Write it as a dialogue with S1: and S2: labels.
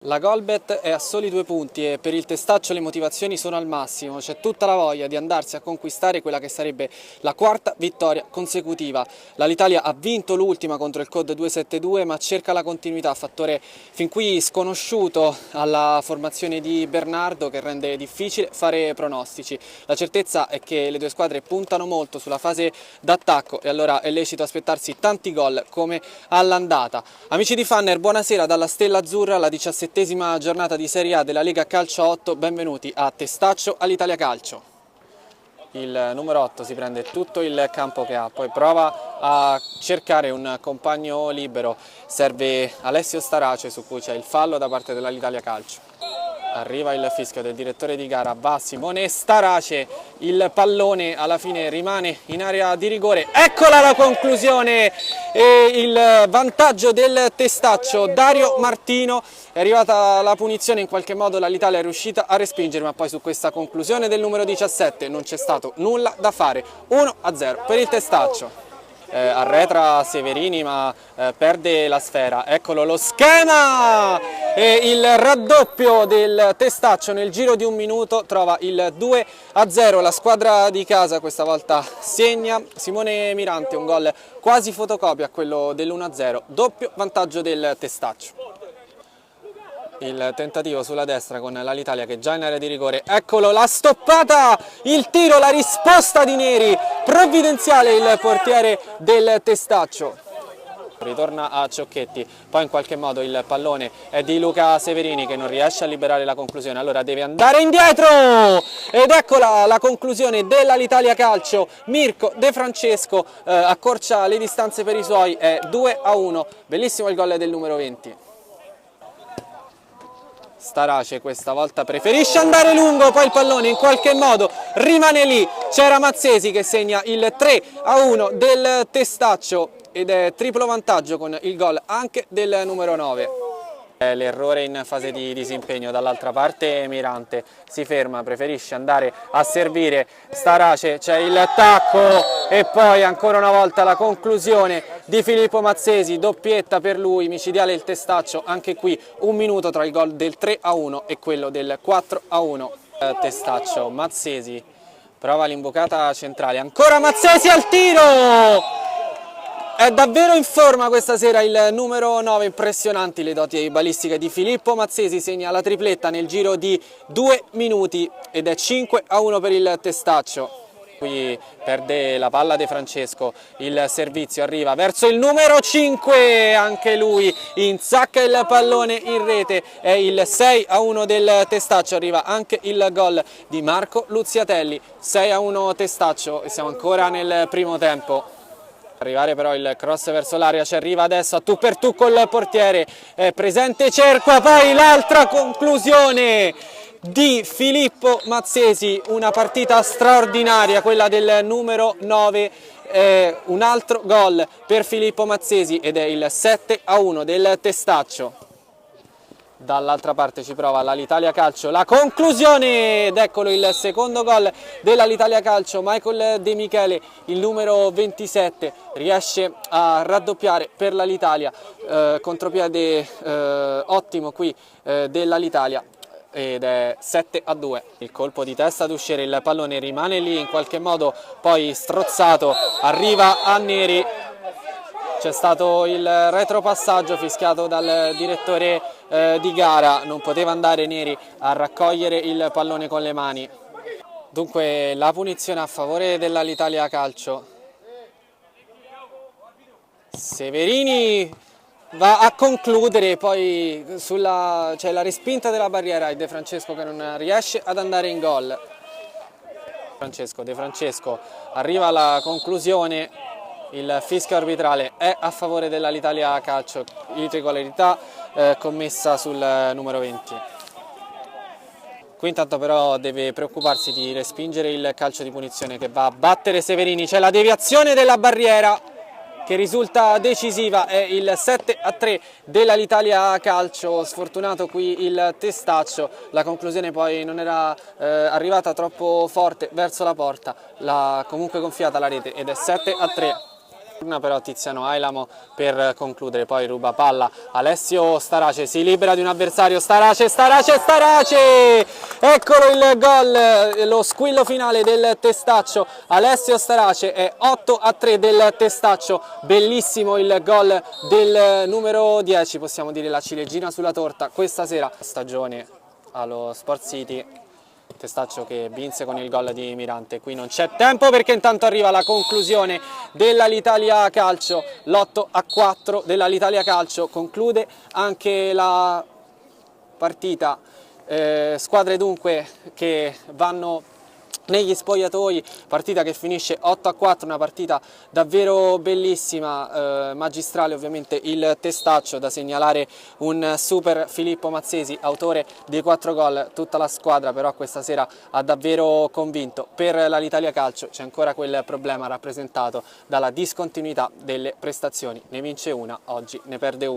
S1: La Golbet è a soli 2 punti e per il Testaccio le motivazioni sono al massimo, c'è tutta la voglia di andarsi a conquistare quella che sarebbe la 4ª vittoria consecutiva. L'Alitalia ha vinto l'ultima contro il COD 272 ma cerca la continuità, fattore fin qui sconosciuto alla formazione di Bernardo che rende difficile fare pronostici. La certezza è che le due squadre puntano molto sulla fase d'attacco e allora è lecito aspettarsi tanti gol come all'andata. Amici di Fanner, buonasera dalla Stella Azzurra, la 17ª giornata di Serie A della Lega Calcio 8, benvenuti a Testaccio all'Italia Calcio. Il numero 8 si prende tutto il campo che ha, poi prova a cercare un compagno libero, serve Alessio Starace su cui c'è il fallo da parte dell'Italia Calcio. Arriva il fischio del direttore di gara, va Simone Starace, il pallone alla fine rimane in area di rigore, eccola la conclusione e il vantaggio del Testaccio. Dario Martino, è arrivata la punizione, in qualche modo l'Italia è riuscita a respingere, ma poi su questa conclusione del numero 17 non c'è stato nulla da fare, 1-0 per il Testaccio. Arretra Severini ma perde la sfera, eccolo lo schema e il raddoppio del Testaccio nel giro di un minuto trova il 2-0, la squadra di casa questa volta segna, Simone Mirante, un gol quasi fotocopia a quello dell'1-0, doppio vantaggio del Testaccio. Il tentativo sulla destra con l'Alitalia che è già in area di rigore, eccolo la stoppata, il tiro, la risposta di Neri, provvidenziale il portiere del Testaccio. Ritorna a Ciocchetti, poi in qualche modo il pallone è di Luca Severini che non riesce a liberare la conclusione, allora deve andare indietro ed eccola la conclusione dell'Alitalia Calcio. Mirko De Francesco accorcia le distanze per i suoi, è 2-1, bellissimo il gol del numero 20. Starace questa volta preferisce andare lungo, poi il pallone in qualche modo rimane lì, c'era Mazzesi che segna il 3-1 del Testaccio ed è triplo vantaggio con il gol anche del numero 9. L'errore in fase di disimpegno, dall'altra parte Mirante si ferma, preferisce andare a servire Starace, c'è il tacco e poi ancora una volta la conclusione di Filippo Mazzesi, doppietta per lui, micidiale il Testaccio, anche qui un minuto tra il gol del 3-1 e quello del 4-1. Testaccio, Mazzesi prova l'imbucata centrale, ancora Mazzesi al tiro! È davvero in forma questa sera il numero 9, impressionanti le doti balistiche di Filippo Mazzesi, segna la tripletta nel giro di 2 minuti ed è 5-1 per il Testaccio. Qui perde la palla De Francesco, il servizio arriva verso il numero 5, anche lui insacca il pallone in rete, è il 6-1 del Testaccio, arriva anche il gol di Marco Luziatelli, 6-1 Testaccio e siamo ancora nel primo tempo. Arrivare però il cross verso l'area, ci arriva adesso a tu per tu col portiere, è presente Cerqua, poi l'altra conclusione di Filippo Mazzesi, una partita straordinaria quella del numero 9, un altro gol per Filippo Mazzesi ed è il 7-1 del Testaccio. Dall'altra parte ci prova l'Alitalia Calcio, la conclusione ed eccolo il secondo gol dell'Alitalia Calcio. Michael De Michele, il numero 27, riesce a raddoppiare per l'Alitalia, contropiede ottimo qui dell'Alitalia ed è 7-2. Il colpo di testa ad uscire, il pallone rimane lì in qualche modo poi strozzato, arriva a Neri. C'è stato il retropassaggio fischiato dal direttore di gara, non poteva andare Neri a raccogliere il pallone con le mani. Dunque la punizione a favore dell'Alitalia Calcio. Severini va a concludere, poi c'è la respinta della barriera e De Francesco che non riesce ad andare in gol. De Francesco arriva alla conclusione. Il fischio arbitrale è a favore dell'Alitalia Calcio, irregolarità commessa sul numero 20. Qui intanto però deve preoccuparsi di respingere il calcio di punizione che va a battere Severini, c'è la deviazione della barriera che risulta decisiva, è il 7-3 dell'Alitalia Calcio, sfortunato qui il Testaccio, la conclusione poi non era arrivata troppo forte verso la porta, l'ha comunque gonfiata la rete ed è 7-3. Però Tiziano Ailamo per concludere, poi ruba palla Alessio Starace, si libera di un avversario, Starace, eccolo il gol, lo squillo finale del Testaccio. Alessio Starace, è 8-3 del Testaccio, bellissimo il gol del numero 10, possiamo dire la ciliegina sulla torta questa sera, stagione allo Sport City. Testaccio che vinse con il gol di Mirante. Qui non c'è tempo perché intanto arriva la conclusione dell'Alitalia Calcio, l'8-4 dell'Alitalia Calcio conclude anche la partita. Squadre dunque che vanno negli spogliatoi, partita che finisce 8-4, una partita davvero bellissima, magistrale ovviamente il Testaccio, da segnalare un super Filippo Mazzesi, autore dei 4 gol, tutta la squadra però questa sera ha davvero convinto. Per l'Alitalia Calcio c'è ancora quel problema rappresentato dalla discontinuità delle prestazioni, ne vince una, oggi ne perde una.